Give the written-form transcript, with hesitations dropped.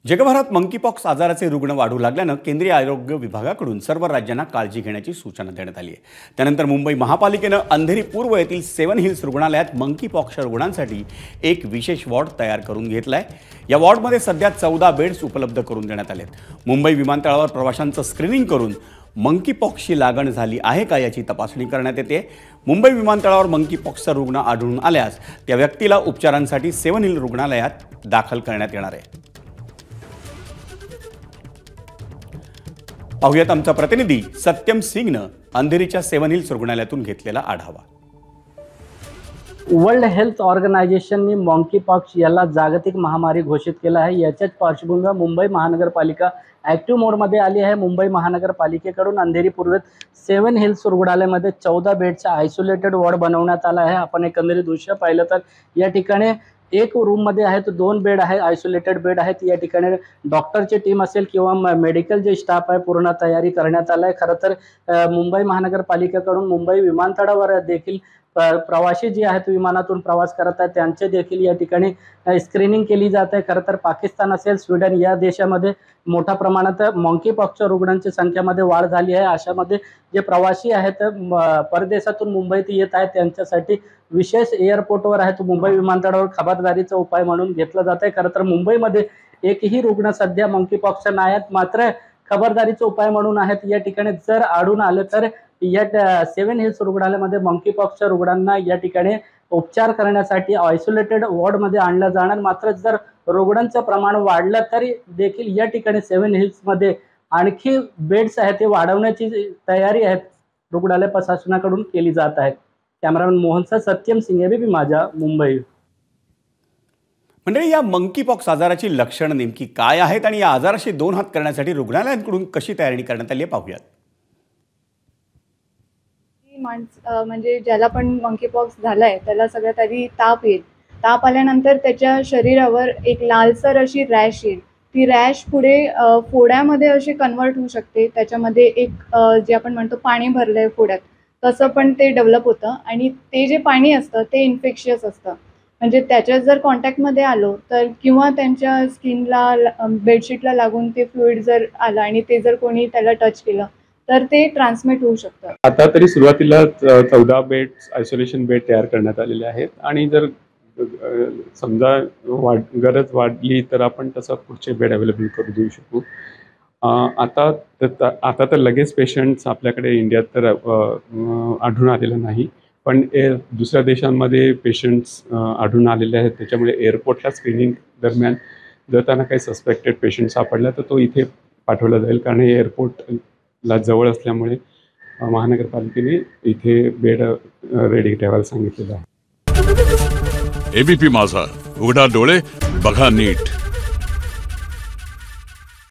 जगभरात मंकीपॉक्स आजाराचे रुग्ण वाढू लागल्यानं केंद्रीय आरोग्य विभागाकडून सर्व राज्यांना काळजी घेण्याची सूचना देण्यात आली आहे। त्यानंतर मुंबई महापालिकेनं अंधेरी पूर्व येथील 7 हिल्स रुग्णालयात मंकीपॉक्सच्या रुग्णांसाठी एक विशेष वॉर्ड तयार करून घेतलाय। या वॉर्डमध्ये सध्या 14 बेड्स उपलब्ध करून देण्यात आलेत। मुंबई विमानतळावर प्रवाशांचं स्क्रीनिंग करून मंकीपॉक्सची लागण झाली आहे का याची तपासणी करण्यात येते। मुंबई विमानतळावर मंकीपॉक्सचा रुग्ण आढळून आल्यास त्या व्यक्तीला उपचारांसाठी 7 हिल रुग्णालयात दाखल करण्यात येणार आहे। पाहुयात आमचा प्रतिनिधी सत्यम सिंगनं अंधेरीच्या 7 हिल्स रुग्णालयातून घेतलेला आढावा। वर्ल्ड हेल्थ ऑर्गनायझेशनने मंकीपॉक्स याला जागतिक महामारी घोषित केला आहे। याच्याच पार्श्वभूमीवर मुंबई महानगरपालिका ॲक्टिव्ह मोडमध्ये आली आहे। मुंबई महानगरपालिकेकडून अंधेरी पूर्वेत 7 हिल्स रुग्णालयामध्ये 14 बेडचा आयसोलेटेड वॉर्ड बनवण्यात आला आहे। आपण एकंदरीत दृश्य पाहिलं तर या ठिकाणी एक रूममध्ये आहे तो 2 बेड आहे, आयसोलेटेड बेड आहेत। या ठिकाणी डॉक्टरची टीम असेल किंवा मेडिकल जे स्टाफ आहे पूर्ण तयारी करण्यात आला आहे। खरं तर मुंबई महानगरपालिकेकडून मुंबई विमानतळावर देखील प्रवासी जे आहेत विमानातून प्रवास करत आहेत त्यांचे देखील या ठिकाणी स्क्रीनिंग केली जात आहे। खरं तर पाकिस्तान असेल, स्वीडन या देशामध्ये मोठ्या प्रमाणात मंकीपॉक्सच्या रुग्णांची संख्येमध्ये वाढ झाली आहे। अशामध्ये जे प्रवासी आहेत परदेशातून मुंबईत येत आहेत त्यांच्यासाठी विशेष एअरपोर्टवर आहे तो मुंबई विमानतळावर खबरदारीचा उपाय म्हणून घेतला जात आहे। खरं तर मुंबईमध्ये एकही रुग्ण सध्या मंकीपॉक्सचा नाही आहेत, मात्र खबरदारीचा उपाय म्हणून आहेत। या ठिकाणी जर आढळून आलं तर या 7 हिल्स रुग्णालयामध्ये मंकीपॉक्सच्या रुग्णांना या ठिकाणी उपचार करण्यासाठी आयसोलेटेड वॉर्डमध्ये आणलं जाणार। मात्र जर रुग्णांचं प्रमाण वाढलं तरी देखील या ठिकाणी 7 हिल्समध्ये आणखी बेड्स आहेत ते वाढवण्याची तयारी आहे रुग्णालय प्रशासनाकडून केली जात आहे। कॅमेरामॅन मोहनसह सत्यम सिंग, एबीपी माझा, मुंबई। म्हणजे या मंकीपॉक्स आजाराची लक्षणं नेमकी काय आहेत आणि या आजाराशी 2 हात करण्यासाठी रुग्णालयांकडून कशी तयारी करण्यात आली आहे पाहूयात। म्हणजे ज्याला पण मंकीपॉक्स झालाय त्याला सगळ्यात आधी ताप येईल। ताप आल्यानंतर त्याच्या शरीरावर एक लालसर अशी रॅश येईल। ती रॅश पुढे फोड्यामध्ये अशी कन्वर्ट होऊ शकते। त्याच्यामध्ये एक जे आपण म्हणतो पाणी भरलंय फोड्यात तसं पण ते डेव्हलप होतं आणि ते जे पाणी असतं ते इन्फेक्शियस असतं। म्हणजे त्याच्यात जर कॉन्टॅक्टमध्ये आलो तर किंवा त्यांच्या स्किनला बेडशीटला लागून ते फ्लुइड जर आलं आणि ते जर कोणी त्याला टच केलं तर ते ट्रान्समिट होऊ शकतं। आता तरी सुरुवातीला 14 बेड्स आयसोलेशन बेड तयार करण्यात आलेले आहेत आणि जर समजा गरज वाढली तर आपण तसं पुढचे बेड अवेलेबल करू देऊ शकू। आता तर लगेच पेशंट्स आपल्याकडे इंडियात तर आढळून आलेलं नाही, पण दुसऱ्या देशांमध्ये पेशंट्स आढळून आलेले आहेत। त्याच्यामुळे एअरपोर्टला स्क्रीनिंग दरम्यान जर त्यांना काही सस्पेक्टेड पेशंट सापडला तर तो इथे पाठवला जाईल, कारण हे एअरपोर्टला जवळ असल्यामुळे महानगरपालिकेने इथे बेड रेडी ठेवायला सांगितलेलं आहे। एबीपी माझा, उघडा डोळे बघा नीट।